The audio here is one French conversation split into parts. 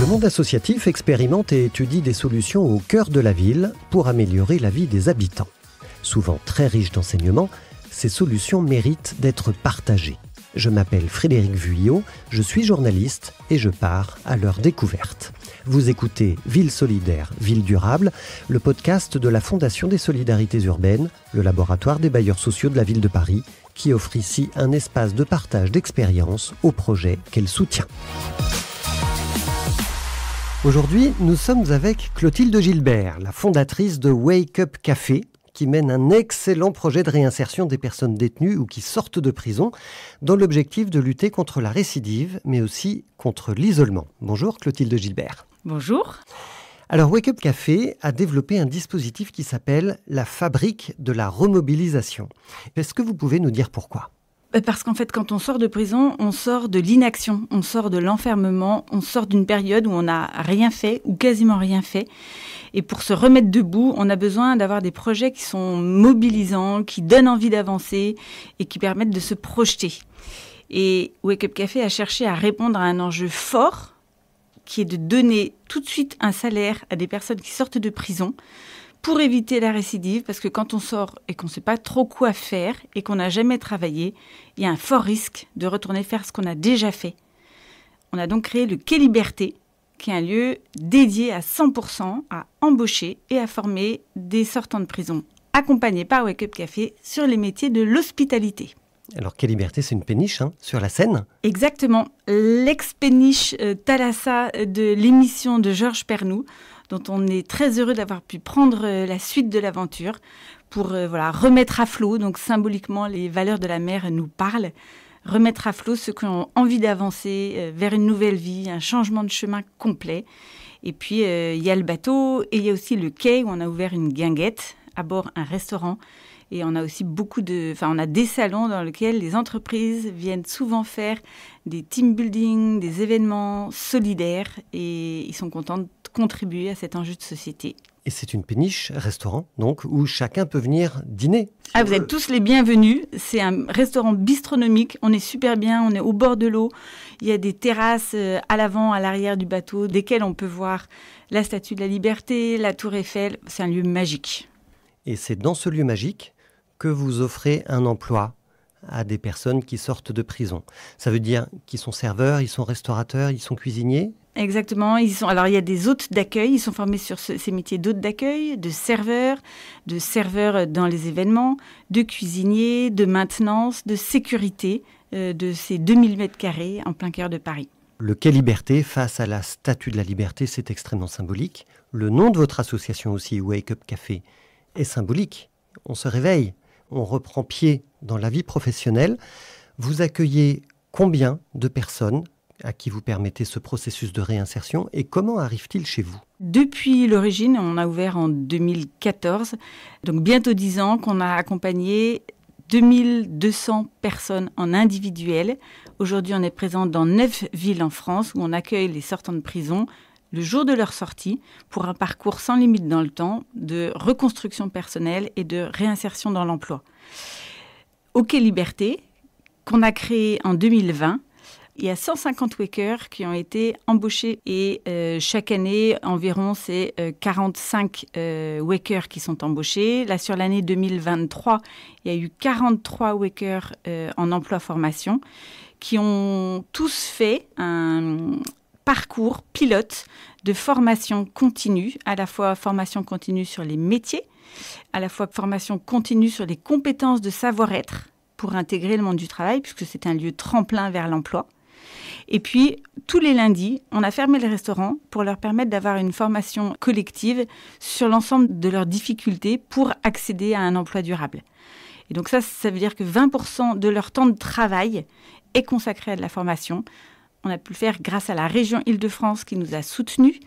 monde associatif expérimente et étudie des solutions au cœur de la ville pour améliorer la vie des habitants. Souvent très riches d'enseignements, ces solutions méritent d'être partagées. Je m'appelle Frédéric Vuillot, je suis journaliste et je pars à leur découverte. Vous écoutez Ville solidaire, Ville durable, le podcast de la Fondation des solidarités urbaines, le laboratoire des bailleurs sociaux de la ville de Paris, qui offre ici un espace de partage d'expériences aux projets qu'elle soutient. Aujourd'hui, nous sommes avec Clotilde Gilbert, la fondatrice de Wake Up Café, qui mène un excellent projet de réinsertion des personnes détenues ou qui sortent de prison, dans l'objectif de lutter contre la récidive, mais aussi contre l'isolement. Bonjour Clotilde Gilbert. Bonjour. Alors Wake Up Café a développé un dispositif qui s'appelle la fabrique de la remobilisation. Est-ce que vous pouvez nous dire pourquoi ? Parce qu'en fait, quand on sort de prison, on sort de l'inaction, on sort de l'enfermement, on sort d'une période où on n'a rien fait ou quasiment rien fait. Et pour se remettre debout, on a besoin d'avoir des projets qui sont mobilisants, qui donnent envie d'avancer et qui permettent de se projeter. Et Wake Up Café a cherché à répondre à un enjeu fort qui est de donner tout de suite un salaire à des personnes qui sortent de prison pour éviter la récidive, parce que quand on sort et qu'on ne sait pas trop quoi faire et qu'on n'a jamais travaillé, il y a un fort risque de retourner faire ce qu'on a déjà fait. On a donc créé le Quai Liberté, qui est un lieu dédié à 100% à embaucher et à former des sortants de prison, accompagnés par Wake Up Café sur les métiers de l'hospitalité. Alors, Quai Liberté, c'est une péniche sur la Seine ? Exactement, l'ex-péniche Thalassa de l'émission de Georges Pernou, dont on est très heureux d'avoir pu prendre la suite de l'aventure pour remettre à flot. Donc symboliquement, les valeurs de la mer nous parlent. Remettre à flot ceux qui ont envie d'avancer vers une nouvelle vie, un changement de chemin complet. Et puis, il y a le bateau et il y a aussi le quai où on a ouvert une guinguette, à bord un restaurant. Et on a aussi on a des salons dans lesquels les entreprises viennent souvent faire des team building, des événements solidaires et ils sont contents de contribuer à cet enjeu de société. Et c'est une péniche, restaurant, donc, où chacun peut venir dîner. Vous êtes tous les bienvenus. C'est un restaurant bistronomique. On est super bien, on est au bord de l'eau. Il y a des terrasses à l'avant, à l'arrière du bateau, desquelles on peut voir la Statue de la Liberté, la Tour Eiffel. C'est un lieu magique. Et c'est dans ce lieu magique que vous offrez un emploi à des personnes qui sortent de prison. Ça veut dire qu'ils sont serveurs, ils sont restaurateurs, ils sont cuisiniers ? Exactement. Alors, il y a des hôtes d'accueil. Ils sont formés sur ces métiers d'hôtes d'accueil, de serveurs dans les événements, de cuisiniers, de maintenance, de sécurité de ces 2000 mètres carrés en plein cœur de Paris. Le Quai Liberté face à la Statue de la Liberté, c'est extrêmement symbolique. Le nom de votre association aussi, Wake Up Café, est symbolique. On se réveille, on reprend pied dans la vie professionnelle. Vous accueillez combien de personnes à qui vous permettez ce processus de réinsertion et comment arrive-t-il chez vous ? Depuis l'origine, on a ouvert en 2014, donc bientôt 10 ans qu'on a accompagné 2200 personnes en individuel. Aujourd'hui, on est présent dans 9 villes en France où on accueille les sortants de prison le jour de leur sortie pour un parcours sans limite dans le temps de reconstruction personnelle et de réinsertion dans l'emploi. Au Quai Liberté, qu'on a créé en 2020, il y a 150 wakers qui ont été embauchés et chaque année, environ, c'est 45 wakers qui sont embauchés. Là, sur l'année 2023, il y a eu 43 wakers en emploi-formation qui ont tous fait un parcours pilote de formation continue, à la fois formation continue sur les métiers, à la fois formation continue sur les compétences de savoir-être pour intégrer le monde du travail, puisque c'est un lieu tremplin vers l'emploi. Et puis, tous les lundis, on a fermé le restaurant pour leur permettre d'avoir une formation collective sur l'ensemble de leurs difficultés pour accéder à un emploi durable. Et donc ça veut dire que 20% de leur temps de travail est consacré à de la formation. On a pu le faire grâce à la région Île-de-France qui nous a soutenus,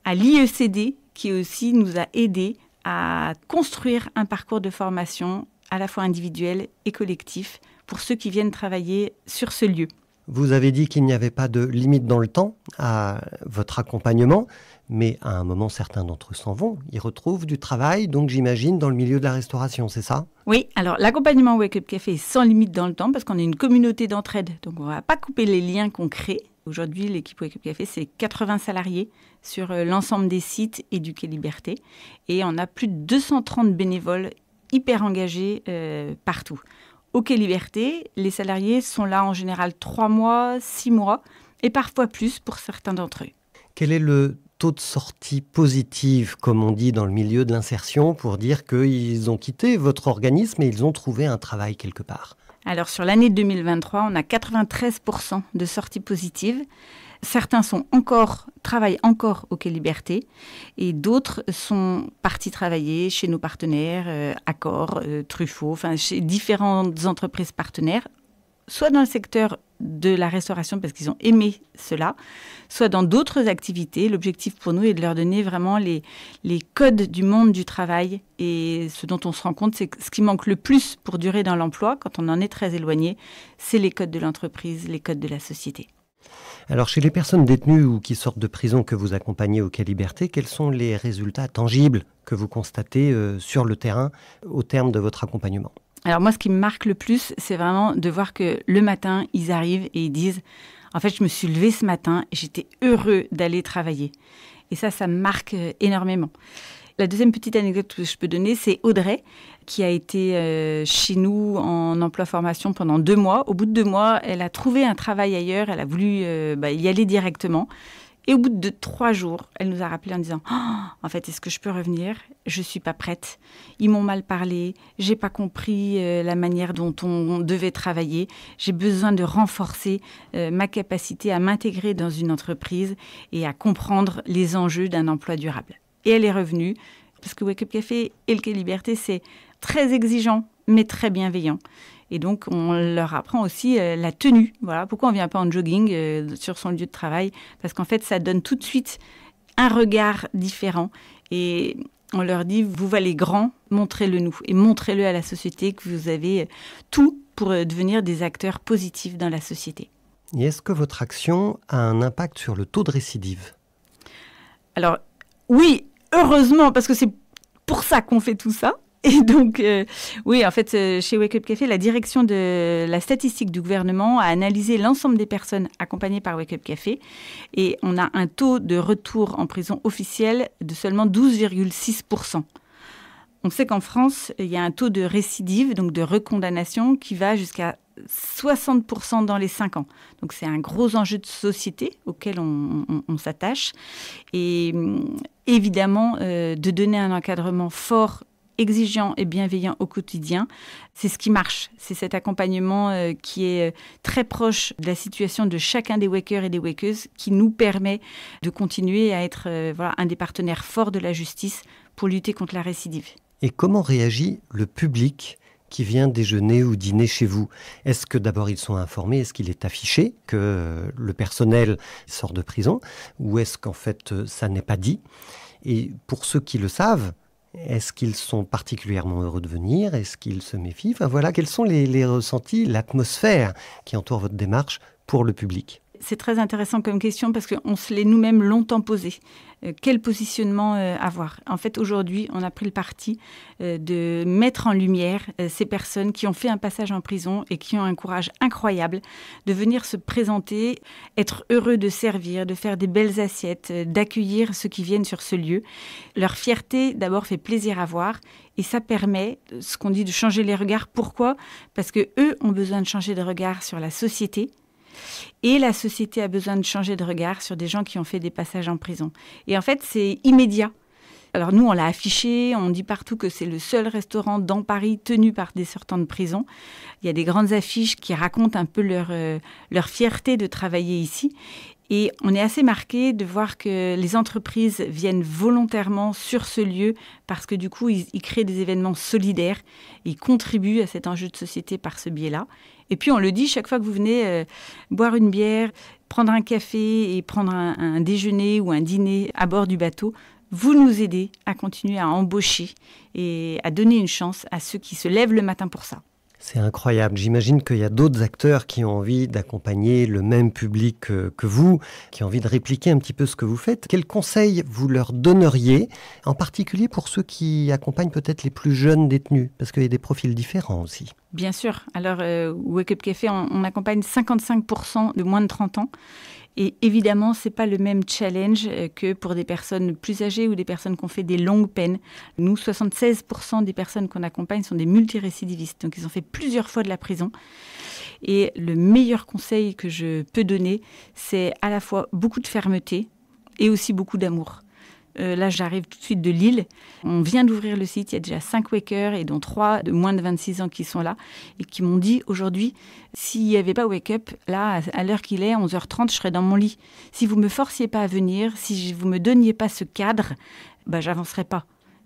à l'IECD qui aussi nous a aidés à construire un parcours de formation à la fois individuel et collectif pour ceux qui viennent travailler sur ce lieu. Vous avez dit qu'il n'y avait pas de limite dans le temps à votre accompagnement, mais à un moment, certains d'entre eux s'en vont. Ils retrouvent du travail, donc j'imagine, dans le milieu de la restauration, c'est ça ? Oui, alors l'accompagnement Wake Up Café est sans limite dans le temps parce qu'on est une communauté d'entraide. Donc on ne va pas couper les liens qu'on crée Aujourd'hui, l'équipe Wake Up Café, c'est 80 salariés sur l'ensemble des sites et du Quai Liberté. Et on a plus de 230 bénévoles hyper engagés partout. Au Quai Liberté, les salariés sont là en général 3 mois, 6 mois et parfois plus pour certains d'entre eux. Quel est le taux de sortie positive, comme on dit dans le milieu de l'insertion, pour dire qu'ils ont quitté votre organisme et ils ont trouvé un travail quelque part ? Alors sur l'année 2023, on a 93% de sorties positives. Certains travaillent encore au Quai Liberté et d'autres sont partis travailler chez nos partenaires, Accor, Truffaut, chez différentes entreprises partenaires, soit dans le secteur de la restauration parce qu'ils ont aimé cela, soit dans d'autres activités. L'objectif pour nous est de leur donner vraiment les codes du monde du travail. Et ce dont on se rend compte, c'est que ce qui manque le plus pour durer dans l'emploi, quand on en est très éloigné, c'est les codes de l'entreprise, les codes de la société. Alors, chez les personnes détenues ou qui sortent de prison que vous accompagnez au Quai Liberté, quels sont les résultats tangibles que vous constatez sur le terrain au terme de votre accompagnement ? Alors moi, ce qui me marque le plus, c'est vraiment de voir que le matin, ils arrivent et ils disent « En fait, je me suis levée ce matin et j'étais heureux d'aller travailler. » Et ça me marque énormément. La deuxième petite anecdote que je peux donner, c'est Audrey, qui a été chez nous en emploi-formation pendant 2 mois. Au bout de 2 mois, elle a trouvé un travail ailleurs, elle a voulu y aller directement. Et au bout de 3 jours, elle nous a rappelé en disant « En fait, est-ce que je peux revenir ? Je ne suis pas prête. Ils m'ont mal parlé. Je n'ai pas compris la manière dont on devait travailler. J'ai besoin de renforcer ma capacité à m'intégrer dans une entreprise et à comprendre les enjeux d'un emploi durable. » Et elle est revenue, parce que Wake Up Café et le Quai Liberté, c'est très exigeant, mais très bienveillant. Et donc, on leur apprend aussi la tenue. Voilà, pourquoi on ne vient pas en jogging sur son lieu de travail ? Parce qu'en fait, ça donne tout de suite un regard différent. Et on leur dit, vous valez grand, montrez-le nous. Et montrez-le à la société que vous avez tout pour devenir des acteurs positifs dans la société. Et est-ce que votre action a un impact sur le taux de récidive ? Alors, oui, heureusement, parce que c'est pour ça qu'on fait tout ça. Et donc, oui, en fait, chez Wake Up Café, la direction de la statistique du gouvernement a analysé l'ensemble des personnes accompagnées par Wake Up Café. Et on a un taux de retour en prison officiel de seulement 12,6%. On sait qu'en France, il y a un taux de récidive, donc de recondamnation, qui va jusqu'à 60% dans les 5 ans. Donc c'est un gros enjeu de société auquel on s'attache. Et évidemment, de donner un encadrement fort, exigeant et bienveillant au quotidien, c'est ce qui marche. C'est cet accompagnement qui est très proche de la situation de chacun des wakers et des wakeuses qui nous permet de continuer à être un des partenaires forts de la justice pour lutter contre la récidive. Et comment réagit le public qui vient déjeuner ou dîner chez vous ? Est-ce que d'abord ils sont informés ? Est-ce qu'il est affiché que le personnel sort de prison ? Ou est-ce qu'en fait ça n'est pas dit ? Et pour ceux qui le savent, est-ce qu'ils sont particulièrement heureux de venir ? Est-ce qu'ils se méfient ? Quels sont les ressentis, l'atmosphère qui entoure votre démarche pour le public ? C'est très intéressant comme question parce qu'on se l'est nous-mêmes longtemps posé. Quel positionnement avoir ? En fait, aujourd'hui, on a pris le parti de mettre en lumière ces personnes qui ont fait un passage en prison et qui ont un courage incroyable de venir se présenter, être heureux de servir, de faire des belles assiettes, d'accueillir ceux qui viennent sur ce lieu. Leur fierté, d'abord, fait plaisir à voir. Et ça permet, ce qu'on dit, de changer les regards. Pourquoi ? Parce qu'eux ont besoin de changer de regard sur la société. Et la société a besoin de changer de regard sur des gens qui ont fait des passages en prison. Et en fait, c'est immédiat. Alors nous, on l'a affiché, on dit partout que c'est le seul restaurant dans Paris tenu par des sortants de prison. Il y a des grandes affiches qui racontent un peu leur fierté de travailler ici. Et on est assez marqué de voir que les entreprises viennent volontairement sur ce lieu parce que du coup, ils créent des événements solidaires. Ils contribuent à cet enjeu de société par ce biais-là. Et puis, on le dit, chaque fois que vous venez boire une bière, prendre un café et prendre un déjeuner ou un dîner à bord du bateau, vous nous aidez à continuer à embaucher et à donner une chance à ceux qui se lèvent le matin pour ça. C'est incroyable. J'imagine qu'il y a d'autres acteurs qui ont envie d'accompagner le même public que vous, qui ont envie de répliquer un petit peu ce que vous faites. Quels conseils vous leur donneriez, en particulier pour ceux qui accompagnent peut-être les plus jeunes détenus ? Parce qu'il y a des profils différents aussi. Bien sûr. Alors, Wake Up Café, on accompagne 55% de moins de 30 ans. Et évidemment, ce n'est pas le même challenge que pour des personnes plus âgées ou des personnes qui ont fait des longues peines. Nous, 76% des personnes qu'on accompagne sont des multirécidivistes. Donc, ils ont fait plusieurs fois de la prison. Et le meilleur conseil que je peux donner, c'est à la fois beaucoup de fermeté et aussi beaucoup d'amour. Là, j'arrive tout de suite de Lille. On vient d'ouvrir le site. Il y a déjà 5 wakers et dont 3 de moins de 26 ans qui sont là et qui m'ont dit aujourd'hui, s'il n'y avait pas Wake Up, là, à l'heure qu'il est, 11h30, je serais dans mon lit. Si vous ne me forciez pas à venir, si vous ne me donniez pas ce cadre, j'avancerais pas.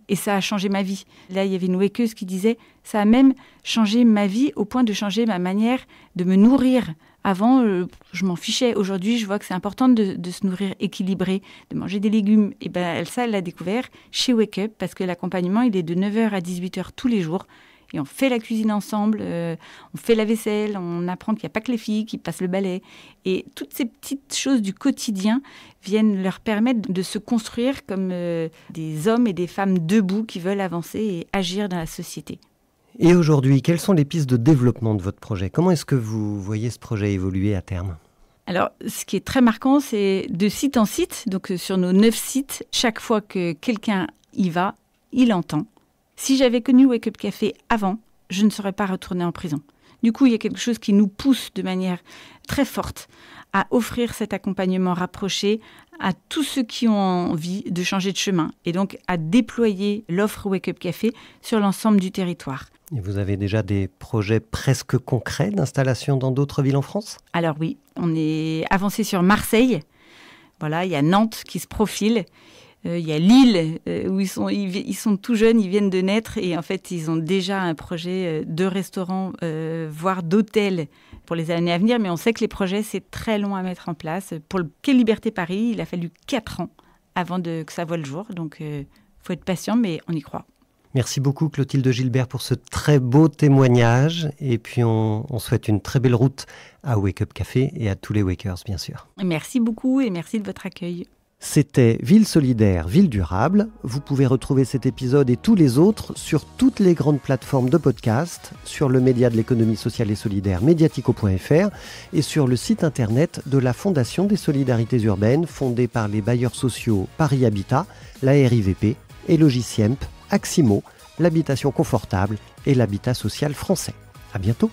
Et ça a changé ma vie. Là, il y avait une wakeuse qui disait, ça a même changé ma vie au point de changer ma manière de me nourrir. Avant, je m'en fichais. Aujourd'hui, je vois que c'est important de se nourrir équilibré, de manger des légumes. Et elle l'a découvert chez Wake Up parce que l'accompagnement, il est de 9h à 18h tous les jours. Et on fait la cuisine ensemble, on fait la vaisselle, on apprend qu'il n'y a pas que les filles qui passent le balai. Et toutes ces petites choses du quotidien viennent leur permettre de se construire comme des hommes et des femmes debout qui veulent avancer et agir dans la société. Et aujourd'hui, quelles sont les pistes de développement de votre projet ? Comment est-ce que vous voyez ce projet évoluer à terme ? Alors, ce qui est très marquant, c'est de site en site, donc sur nos 9 sites, chaque fois que quelqu'un y va, il entend. Si j'avais connu Wake Up Café avant, je ne serais pas retournée en prison. Du coup, il y a quelque chose qui nous pousse de manière très forte à offrir cet accompagnement rapproché à tous ceux qui ont envie de changer de chemin et donc à déployer l'offre Wake Up Café sur l'ensemble du territoire. Et vous avez déjà des projets presque concrets d'installation dans d'autres villes en France ? Alors oui, on est avancé sur Marseille. Voilà, il y a Nantes qui se profile. Il y a Lille où ils sont tout jeunes, ils viennent de naître et en fait ils ont déjà un projet de restaurant, voire d'hôtel pour les années à venir. Mais on sait que les projets c'est très long à mettre en place. Pour le Quai Liberté Paris, il a fallu 4 ans avant que ça voie le jour. Donc faut être patient, mais on y croit. Merci beaucoup Clotilde Gilbert pour ce très beau témoignage et puis on souhaite une très belle route à Wake Up Café et à tous les Wakers bien sûr. Merci beaucoup et merci de votre accueil. C'était Ville solidaire, Ville durable. Vous pouvez retrouver cet épisode et tous les autres sur toutes les grandes plateformes de podcast, sur le média de l'économie sociale et solidaire mediatico.fr et sur le site internet de la Fondation des solidarités urbaines fondée par les bailleurs sociaux Paris Habitat, la RIVP, Elogiciemp, Aximo, l'habitation confortable et l'habitat social français. À bientôt.